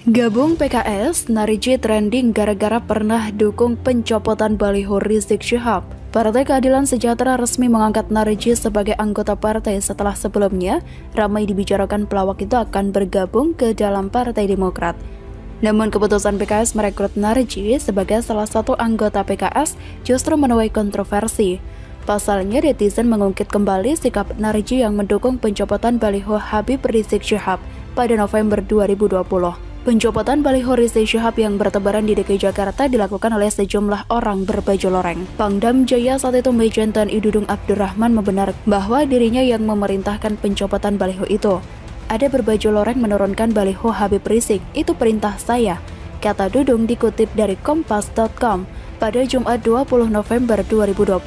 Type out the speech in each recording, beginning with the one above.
Gabung PKS, Narji trending gara-gara pernah dukung pencopotan baliho Rizik Syihab. Partai Keadilan Sejahtera resmi mengangkat Narji sebagai anggota partai setelah sebelumnya ramai dibicarakan pelawak itu akan bergabung ke dalam Partai Demokrat. Namun keputusan PKS merekrut Narji sebagai salah satu anggota PKS justru menuai kontroversi. Pasalnya, netizen mengungkit kembali sikap Narji yang mendukung pencopotan baliho Habib Rizik Syihab pada November 2020. Pencopotan baliho Rizik Syihab yang bertebaran di DKI Jakarta dilakukan oleh sejumlah orang berbaju loreng. Pangdam Jaya saat itu Majen TNI Dudung Abdurrahman membenarkan bahwa dirinya yang memerintahkan pencopotan baliho itu. Ada berbaju loreng menurunkan baliho Habib Rizik, itu perintah saya, kata Dudung dikutip dari kompas.com pada Jumat 20 November 2020.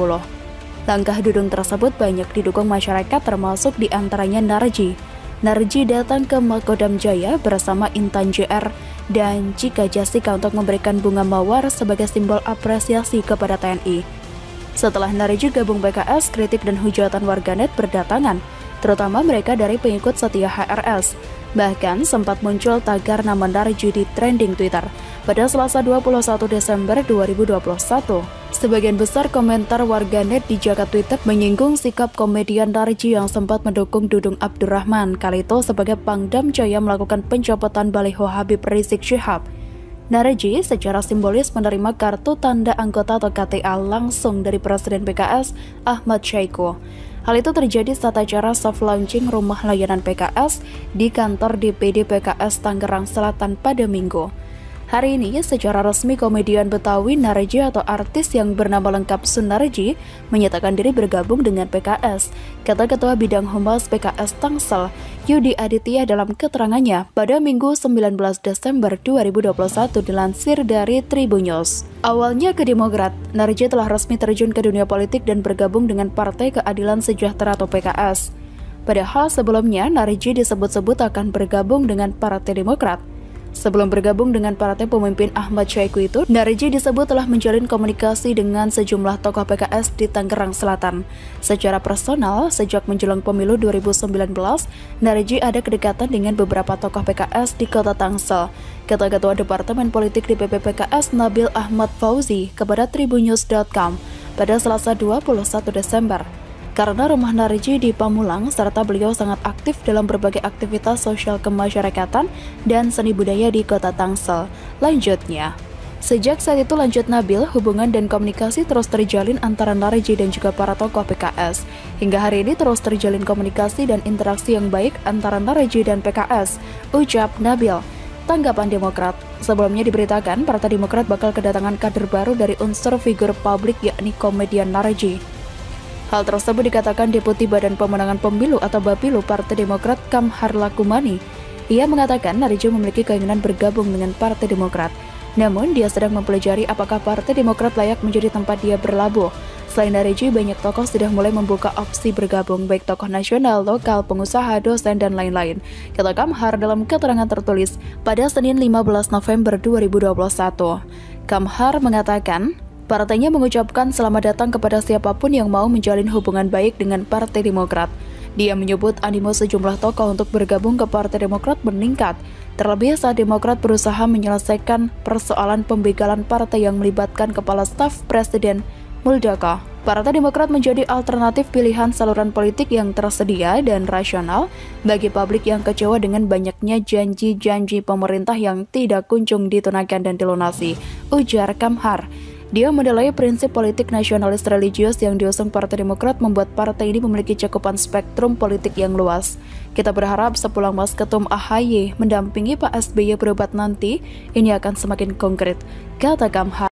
Langkah Dudung tersebut banyak didukung masyarakat termasuk diantaranya Narji. Narji datang ke Makodam Jaya bersama Intan JR dan Cika Jasika untuk memberikan bunga mawar sebagai simbol apresiasi kepada TNI. Setelah Narji gabung PKS, kritik dan hujatan warganet berdatangan, terutama mereka dari pengikut setia HRS. Bahkan sempat muncul tagar nama Narji di trending Twitter pada Selasa 21 Desember 2021. Sebagian besar komentar warganet di jagat Twitter menyinggung sikap komedian Narji yang sempat mendukung Dudung Abdurrahman kali itu sebagai Pangdam Jaya melakukan pencopotan baliho Habib Rizik Syihab. Narji secara simbolis menerima kartu tanda anggota atau KTA langsung dari Presiden PKS Ahmad Syahiku. Hal itu terjadi saat acara soft launching rumah layanan PKS di kantor DPD PKS Tangerang Selatan pada Minggu. Hari ini, secara resmi komedian Betawi Narji atau artis yang bernama lengkap Sunarji menyatakan diri bergabung dengan PKS, kata Ketua Bidang Humas PKS Tangsel, Yudi Aditya dalam keterangannya pada Minggu 19 Desember 2021 dilansir dari Tribunnews. Awalnya ke Demokrat, Narji telah resmi terjun ke dunia politik dan bergabung dengan Partai Keadilan Sejahtera atau PKS. Padahal sebelumnya Narji disebut-sebut akan bergabung dengan Partai Demokrat. Sebelum bergabung dengan partai pemimpin Ahmad Syahiku itu, Narji disebut telah menjalin komunikasi dengan sejumlah tokoh PKS di Tangerang Selatan. Secara personal, sejak menjelang pemilu 2019, Narji ada kedekatan dengan beberapa tokoh PKS di kota Tangsel, kata Ketua Departemen Politik DPP PKS Nabil Ahmad Fauzi kepada Tribunnews.com pada Selasa 21 Desember. Karena rumah Narji di Pamulang, serta beliau sangat aktif dalam berbagai aktivitas sosial kemasyarakatan dan seni budaya di kota Tangsel. Lanjutnya, sejak saat itu lanjut Nabil, hubungan dan komunikasi terus terjalin antara Narji dan juga para tokoh PKS. Hingga hari ini terus terjalin komunikasi dan interaksi yang baik antara Narji dan PKS, ucap Nabil. Tanggapan Demokrat, sebelumnya diberitakan Partai Demokrat bakal kedatangan kader baru dari unsur figur publik yakni komedian Narji. Hal tersebut dikatakan Deputi Badan Pemenangan Pemilu atau Bapilu Partai Demokrat Kamhar Lakumani. Ia mengatakan Narji memiliki keinginan bergabung dengan Partai Demokrat. Namun, dia sedang mempelajari apakah Partai Demokrat layak menjadi tempat dia berlabuh. Selain Narji, banyak tokoh sudah mulai membuka opsi bergabung, baik tokoh nasional, lokal, pengusaha, dosen, dan lain-lain, kata Kamhar dalam keterangan tertulis pada Senin 15 November 2021. Kamhar mengatakan, partainya mengucapkan selamat datang kepada siapapun yang mau menjalin hubungan baik dengan Partai Demokrat. Dia menyebut animo sejumlah tokoh untuk bergabung ke Partai Demokrat meningkat, terlebih saat Demokrat berusaha menyelesaikan persoalan pembegalan partai yang melibatkan Kepala Staf Presiden Muldoko. Partai Demokrat menjadi alternatif pilihan saluran politik yang tersedia dan rasional bagi publik yang kecewa dengan banyaknya janji-janji pemerintah yang tidak kunjung ditunaikan dan dilunasi, ujar Kamhar. Dia menilai prinsip politik nasionalis religius yang diusung Partai Demokrat membuat partai ini memiliki cakupan spektrum politik yang luas. Kita berharap sepulang Mas Ketum AHY mendampingi Pak SBY berobat nanti, ini akan semakin konkret, kata Kamhar.